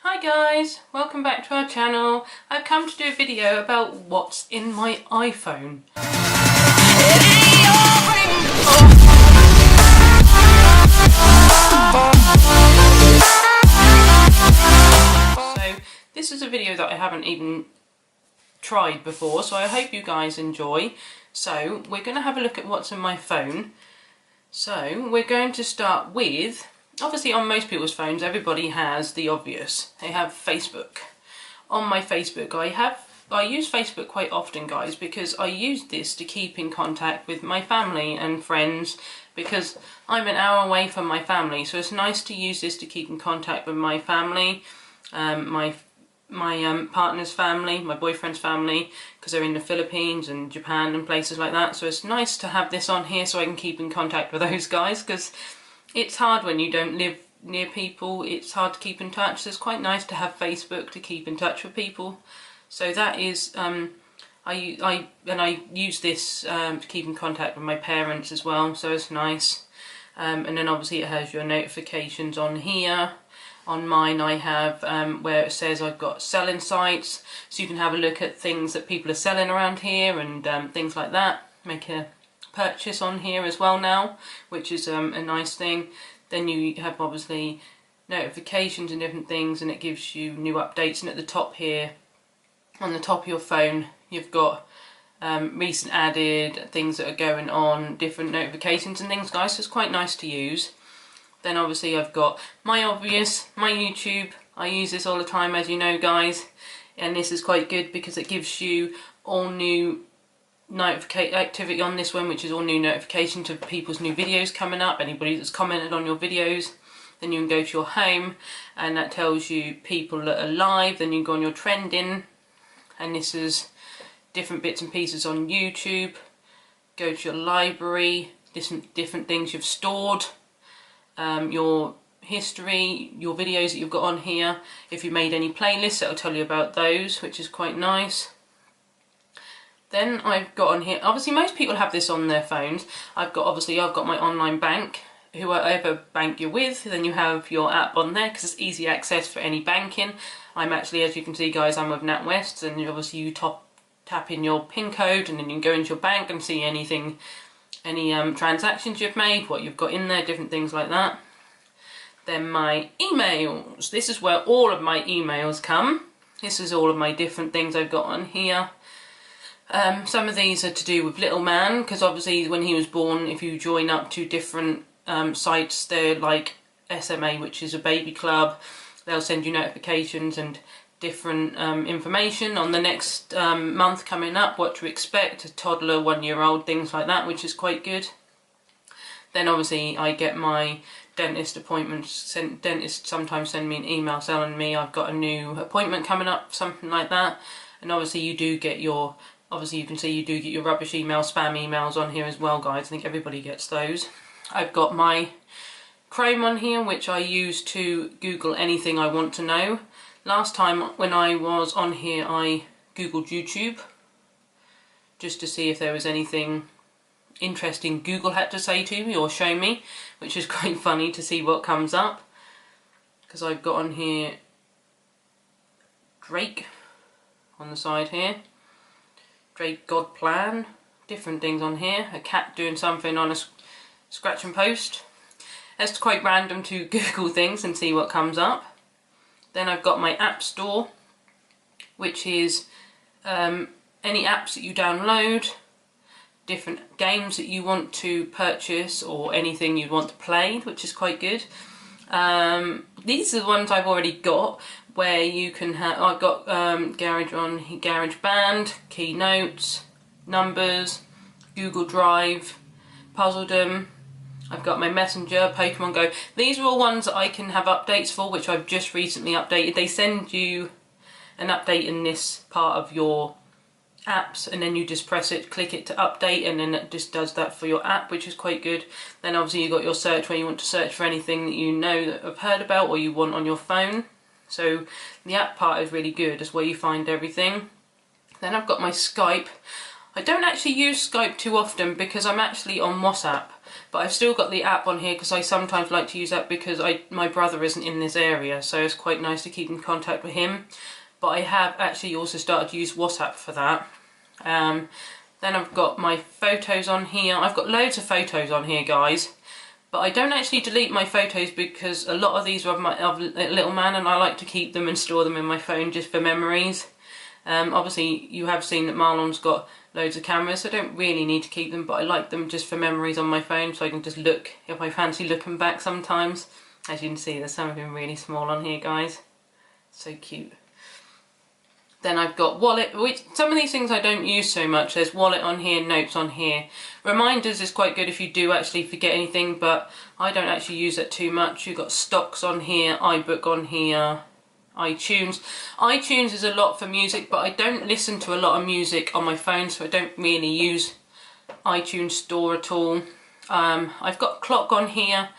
Hi guys, welcome back to our channel. I've come to do a video about what's in my iPhone. So this is a video that I haven't even tried before, so I hope you guys enjoy. So we're going to have a look at what's in my phone. So we're going to start with, obviously on most people's phones everybody has the obvious. They have Facebook. On my Facebook I use Facebook quite often, guys, because I use this to keep in contact with my family and friends, because I'm an hour away from my family, so it's nice to use this to keep in contact with my family, my partner's family, my boyfriend's family, because they're in the Philippines and Japan and places like that. So it's nice to have this on here so I can keep in contact with those guys, because it's hard when you don't live near people. It's hard to keep in touch, so it's quite nice to have Facebook to keep in touch with people. So that is I use this to keep in contact with my parents as well, so it's nice. And then obviously it has your notifications on here. On mine I have where it says I've got selling sites, so you can have a look at things that people are selling around here and things like that. Make a purchase on here as well now, which is a nice thing. Then you have obviously notifications and different things, and it gives you new updates. And at the top here, on the top of your phone, you've got recent added, things that are going on, different notifications and things, guys, so it's quite nice to use. Then obviously I've got my obvious, my YouTube. I use this all the time, as you know, guys, and this is quite good because it gives you all new activity on this one, which is all new notifications of people's new videos coming up, anybody that's commented on your videos. Then you can go to your home and that tells you people that are live. Then you can go on your trending, and this is different bits and pieces on YouTube. Go to your library, different things you've stored, your history, your videos that you've got on here. If you made any playlists, it'll tell you about those, which is quite nice. Then I've got on here, obviously most people have this on their phones. I've got my online bank, whoever bank you're with. Then you have your app on there because it's easy access for any banking. I'm actually, as you can see, guys, I'm with NatWest, and obviously you tap in your PIN code and then you can go into your bank and see anything, any transactions you've made, what you've got in there, different things like that. Then my emails. This is where all of my emails come. This is all of my different things I've got on here. Some of these are to do with little man, because obviously when he was born, if you join up to different sites, they're like SMA, which is a baby club. They'll send you notifications and different information on the next month coming up, what to expect, a toddler, 1-year-old, things like that, which is quite good. Then obviously I get my dentist appointments. Dentists sometimes send me an email telling me I've got a new appointment coming up, something like that. And obviously you do get your, obviously you can see you do get your rubbish emails, spam emails on here as well, guys. I think everybody gets those. I've got my Chrome on here, which I use to Google anything I want to know. Last time when I was on here, I Googled YouTube just to see if there was anything interesting Google had to say to me or show me, which is quite funny to see what comes up. Because I've got on here Drake on the side here, Drake God Plan, different things on here, a cat doing something on a scratch and post. It's quite random to Google things and see what comes up. Then I've got my App Store, which is any apps that you download, different games that you want to purchase, or anything you want to play, which is quite good. These are the ones I've already got, where you can have, I've got GarageBand, Keynotes, Numbers, Google Drive, Puzzledom. I've got my Messenger, Pokemon Go. These are all ones that I can have updates for, which I've just recently updated. They send you an update in this part of your apps, and then you just press it, click it to update, and then it just does that for your app, which is quite good. Then obviously you've got your search, where you want to search for anything that you know that I've heard about or you want on your phone. So the app part is really good, is where you find everything. Then I've got my Skype. I don't actually use Skype too often because I'm actually on WhatsApp, but I've still got the app on here because I sometimes like to use that because my brother isn't in this area, so it's quite nice to keep in contact with him. But I have actually also started to use WhatsApp for that. Then I've got my photos on here. I've got loads of photos on here, guys. But I don't actually delete my photos because a lot of these are of little man, and I like to keep them and store them in my phone just for memories. Obviously you have seen that Marlon's got loads of cameras, so I don't really need to keep them, but I like them just for memories on my phone, so I can just look if I fancy looking back sometimes. As you can see, there's some of them really small on here, guys. So cute. Then I've got wallet, which some of these things I don't use so much. There's wallet on here, notes on here. Reminders is quite good if you do actually forget anything, but I don't actually use that too much. You've got stocks on here, iBook on here, iTunes. iTunes is a lot for music, but I don't listen to a lot of music on my phone, so I don't really use iTunes Store at all. I've got clock on here.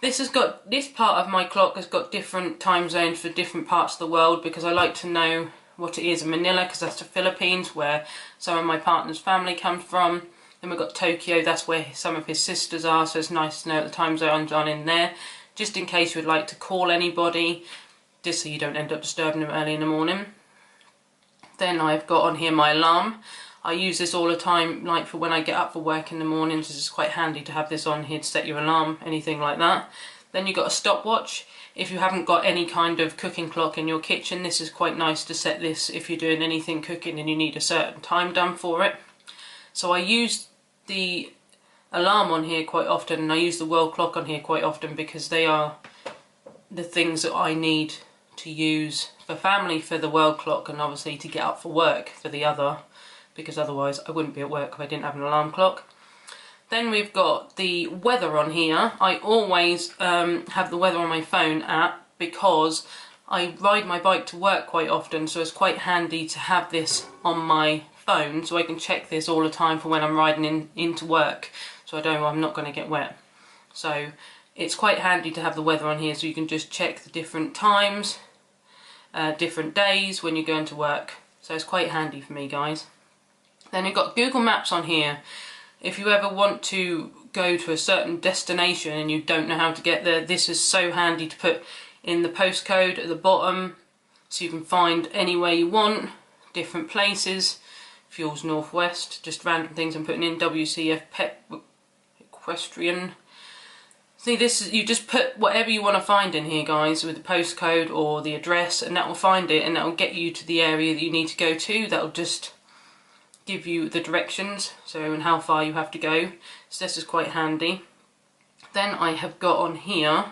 This part of my clock has got different time zones for different parts of the world because I like to know what it is in Manila, because that's the Philippines where some of my partner's family comes from. Then we've got Tokyo, that's where some of his sisters are, so it's nice to know the time zones on in there, just in case you would like to call anybody, just so you don't end up disturbing them early in the morning. Then I've got on here my alarm. I use this all the time, like for when I get up for work in the mornings. It's quite handy to have this on here to set your alarm, anything like that. Then you've got a stopwatch. If you haven't got any kind of cooking clock in your kitchen, this is quite nice to set this if you're doing anything cooking and you need a certain time done for it. So I use the alarm on here quite often, and I use the world clock on here quite often because they are the things that I need to use for family for the world clock, and obviously to get up for work for the other, because otherwise I wouldn't be at work if I didn't have an alarm clock. Then we've got the weather on here. I always have the weather on my phone app because I ride my bike to work quite often, so it's quite handy to have this on my phone so I can check this all the time for when I'm riding into work, so I know I'm not going to get wet. So it's quite handy to have the weather on here so you can just check the different times, different days when you're going to work. So it's quite handy for me, guys. Then we've got Google Maps on here. If you ever want to go to a certain destination and you don't know how to get there, this is so handy to put in the postcode at the bottom so you can find anywhere you want, different places. Fuels Northwest, just random things I'm putting in. WCF Pet Equestrian. See, this is, you just put whatever you want to find in here, guys, with the postcode or the address, and that will find it, and that will get you to the area that you need to go to. That will just give you the directions, so, and how far you have to go. So this is quite handy. Then I have got on here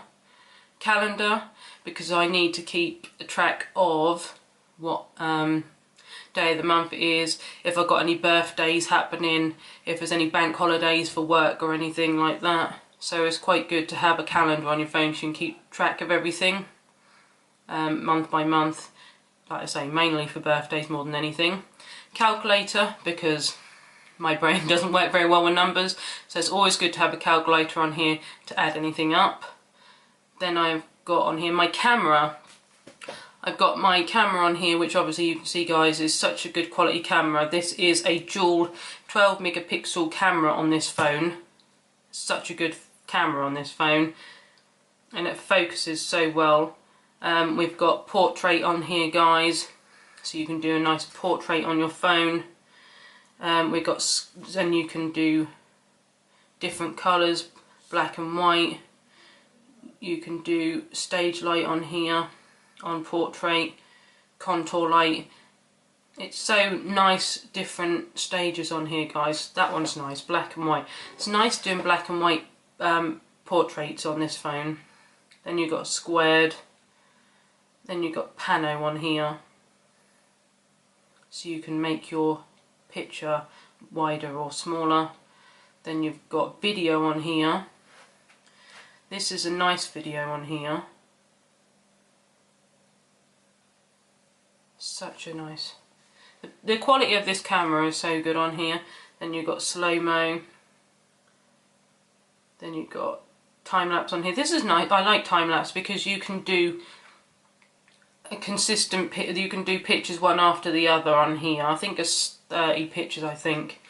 calendar, because I need to keep a track of what day of the month it is, if I've got any birthdays happening, if there's any bank holidays for work or anything like that. So it's quite good to have a calendar on your phone so you can keep track of everything month by month. Like I say, mainly for birthdays more than anything. Calculator, because my brain doesn't work very well with numbers, so it's always good to have a calculator on here to add anything up. Then I've got on here my camera. I've got my camera on here, which obviously you can see, guys, is such a good quality camera. This is a dual 12 megapixel camera on this phone. Such a good camera on this phone, and it focuses so well. We've got portrait on here, guys, so you can do a nice portrait on your phone. We've got, then you can do different colours, black and white. You can do stage light on here, on portrait, contour light. It's so nice, different stages on here, guys. That one's nice, black and white. It's nice doing black and white portraits on this phone. Then you've got squared. Then you've got pano on here, so you can make your picture wider or smaller. Then you've got video on here. This is a nice video on here. Such a nice... The quality of this camera is so good on here. Then you've got slow-mo. Then you've got time-lapse on here. This is nice. I like time-lapse because you can do a consistent... You can do pictures one after the other on here. I think it's 30 pictures, I think.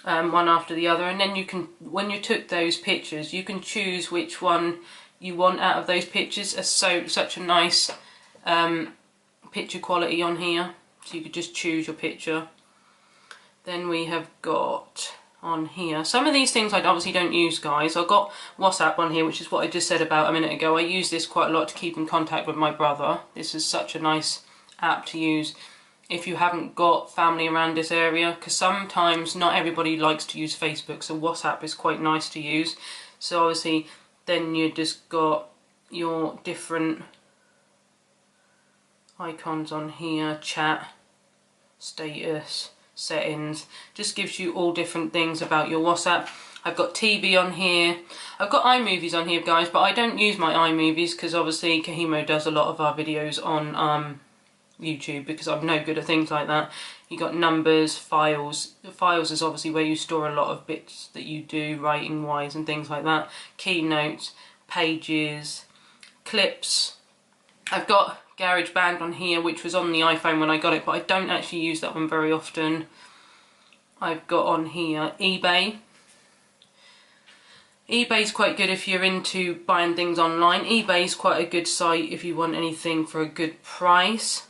one after the other, and then you can, when you took those pictures, you can choose which one you want out of those pictures. It's such a nice picture quality on here, so you could just choose your picture. Then we have got on here, some of these things I obviously don't use, guys. I've got WhatsApp on here, which is what I just said about a minute ago. I use this quite a lot to keep in contact with my brother. This is such a nice app to use if you haven't got family around this area, because sometimes not everybody likes to use Facebook, so WhatsApp is quite nice to use. So obviously then you just got your different icons on here, chat, status, settings, just gives you all different things about your WhatsApp. I've got TV on here, I've got iMovies on here, guys, but I don't use my iMovies because obviously Kahimo does a lot of our videos on YouTube, because I'm no good at things like that. You got numbers, files. Files is obviously where you store a lot of bits that you do writing wise and things like that. Keynotes, pages, clips. I've got GarageBand on here, which was on the iPhone when I got it, but I don't actually use that one very often. I've got on here eBay. eBay's quite good if you're into buying things online. eBay's quite a good site if you want anything for a good price.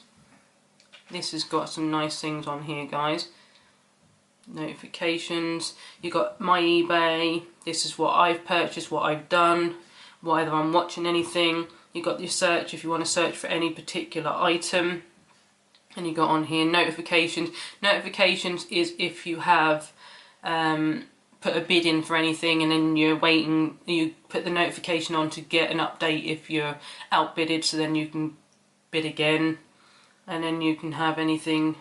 This has got some nice things on here, guys. Notifications. You got my eBay. This is what I've purchased, what I've done, whether I'm watching anything. You got your search if you want to search for any particular item. And you got on here notifications. Notifications is if you have put a bid in for anything and then you're waiting, you put the notification on to get an update if you're outbidded, so then you can bid again. And then you can have anything,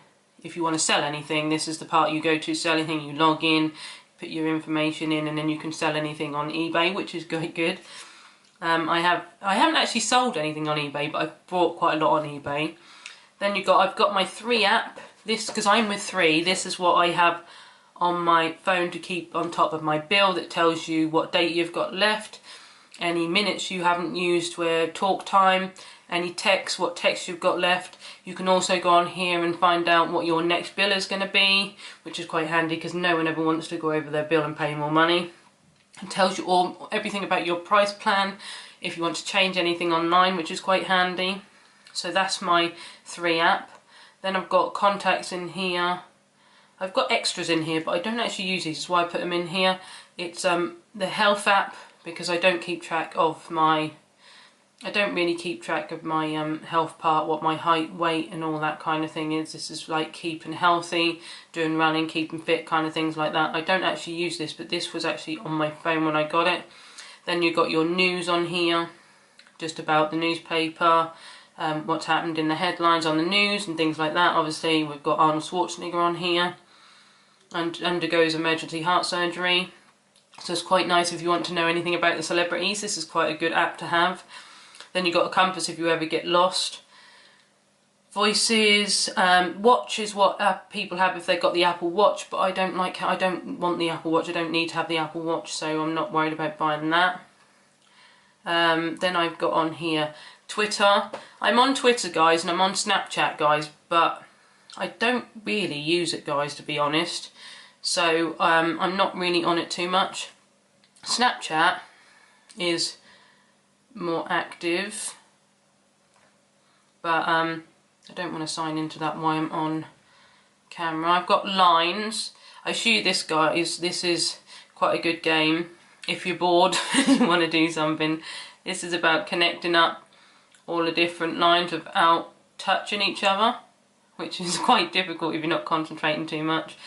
if you want to sell anything, this is the part you go to, sell anything, you log in, put your information in, and then you can sell anything on eBay, which is quite good. I haven't actually sold anything on eBay, but I've bought quite a lot on eBay. Then I've got my 3 app, this, because I'm with 3, this is what I have on my phone to keep on top of my bill, that tells you what date you've got left, any minutes you haven't used, where talk time, any text, what text you've got left. You can also go on here and find out what your next bill is going to be, which is quite handy because no one ever wants to go over their bill and pay more money. It tells you everything about your price plan, if you want to change anything online, which is quite handy. So that's my 3 app. Then I've got contacts in here. I've got extras in here, but I don't actually use these, that's why I put them in here. It's the health app, because I don't keep track of my, I don't really keep track of my health part, what my height, weight and all that kind of thing is. This is like keeping healthy, doing running, keeping fit, kind of things like that. I don't actually use this, but this was actually on my phone when I got it. Then you've got your news on here, just about the newspaper, what's happened in the headlines on the news and things like that. Obviously we've got Arnold Schwarzenegger on here, and undergoes emergency heart surgery. So it's quite nice if you want to know anything about the celebrities. This is quite a good app to have. Then you've got a compass if you ever get lost. Voices, watch is what people have if they've got the Apple Watch, but I don't want the Apple Watch. I don't need to have the Apple Watch, so I'm not worried about buying that. Then I've got on here Twitter. I'm on Twitter, guys, and I'm on Snapchat, guys, but I don't really use it, guys, to be honest. So I'm not really on it too much. Snapchat is more active, but I don't want to sign into that while I'm on camera. I've got Lines. I show you this, guys. This is quite a good game if you're bored and you want to do something. This is about connecting up all the different lines without touching each other, which is quite difficult if you're not concentrating too much.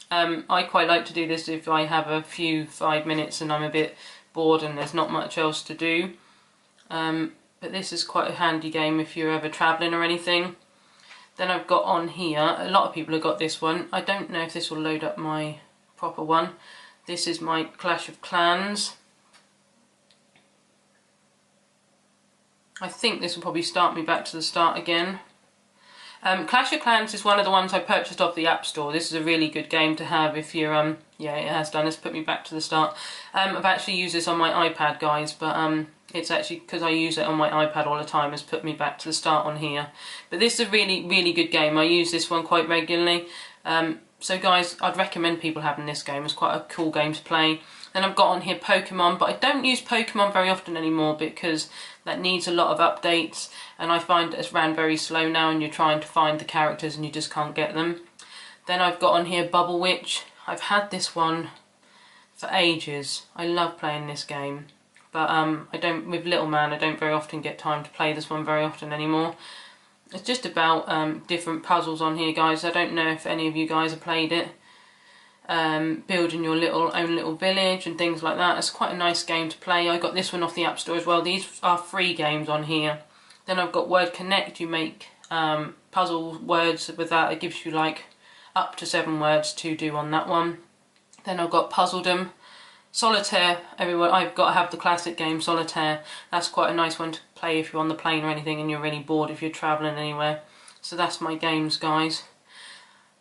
I quite like to do this if I have a few 5 minutes and I'm a bit bored and there's not much else to do. But this is quite a handy game if you're ever travelling or anything. Then I've got on here, a lot of people have got this one. I don't know if this will load up my proper one. This is my Clash of Clans. I think this will probably start me back to the start again. Clash of Clans is one of the ones I purchased off the App Store. This is a really good game to have if you're, yeah, it has done. It's put me back to the start. I've actually used this on my iPad, guys, but it's actually, because I use it on my iPad all the time, has put me back to the start on here. But this is a really, really good game. I use this one quite regularly. So guys, I'd recommend people having this game. It's quite a cool game to play. Then I've got on here Pokemon, but I don't use Pokemon very often anymore because that needs a lot of updates, and I find it's ran very slow now and you're trying to find the characters and you just can't get them. Then I've got on here Bubble Witch. I've had this one for ages. I love playing this game, but with Little Man I don't very often get time to play this one very often anymore. It's just about different puzzles on here, guys. I don't know if any of you guys have played it. Building your own little village and things like that. It's quite a nice game to play. I got this one off the App Store as well. These are free games on here. Then I've got Word Connect. You make puzzle words with that. It gives you like up to 7 words to do on that one. Then I've got Puzzledom. Solitaire, everyone, I've got to have the classic game Solitaire. That's quite a nice one to play if you're on the plane or anything and you're really bored if you're travelling anywhere. So that's my games, guys.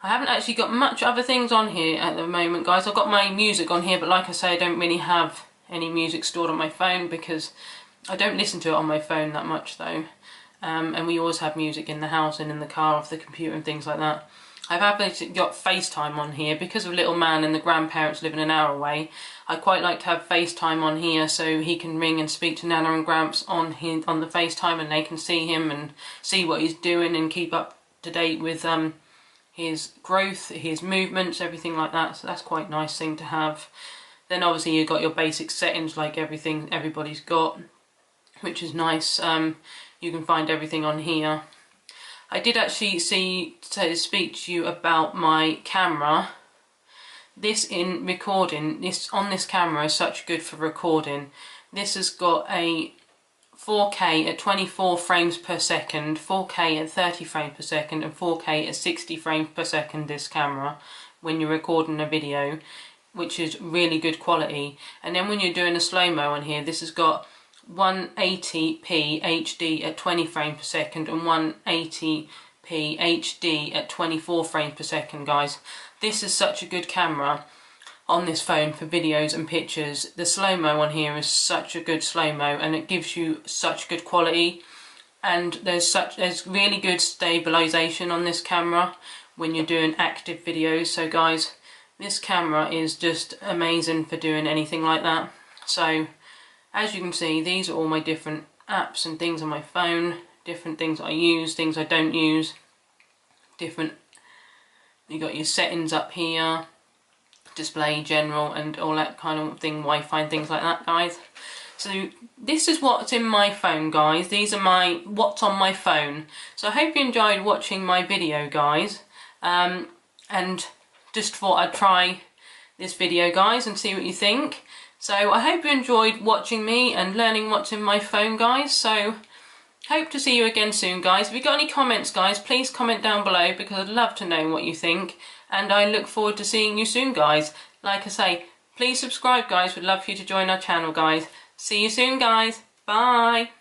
I haven't actually got much other things on here at the moment, guys. I've got my music on here, but like I say, I don't really have any music stored on my phone because I don't listen to it on my phone that much though. And we always have music in the house and in the car off the computer and things like that. I've actually got FaceTime on here because of Little Man and the grandparents living an hour away. I quite like to have FaceTime on here so he can ring and speak to Nana and Gramps on the FaceTime, and they can see him and see what he's doing and keep up to date with his growth, his movements, everything like that. So that's quite a nice thing to have. Then obviously you've got your basic settings like everything everybody's got, which is nice. You can find everything on here. I did actually speak to you about my camera. This on this camera is such good for recording. This has got a 4K at 24 frames per second, 4K at 30 frames per second, and 4K at 60 frames per second, this camera, when you're recording a video, which is really good quality. And then when you're doing a slow-mo on here, this has got 180p HD at 20 frames per second and 180p HD at 24 frames per second, guys. This is such a good camera on this phone for videos and pictures. The slow-mo on here is such a good slow-mo and it gives you such good quality, and there's really good stabilization on this camera when you're doing active videos. So guys, this camera is just amazing for doing anything like that. So as you can see, these are all my different apps and things on my phone, different things I use, things I don't use, you got your settings up here, display, general, and all that kind of thing, Wi-Fi and things like that, guys. So this is what's in my phone, guys. These are what's on my phone. So I hope you enjoyed watching my video, guys, and just thought I'd try this video, guys, and see what you think. So I hope you enjoyed watching me and learning what's in my phone, guys. So hope to see you again soon, guys. If you've got any comments, guys, please comment down below because I'd love to know what you think. And I look forward to seeing you soon, guys. Like I say, please subscribe, guys. We'd love for you to join our channel, guys. See you soon, guys. Bye.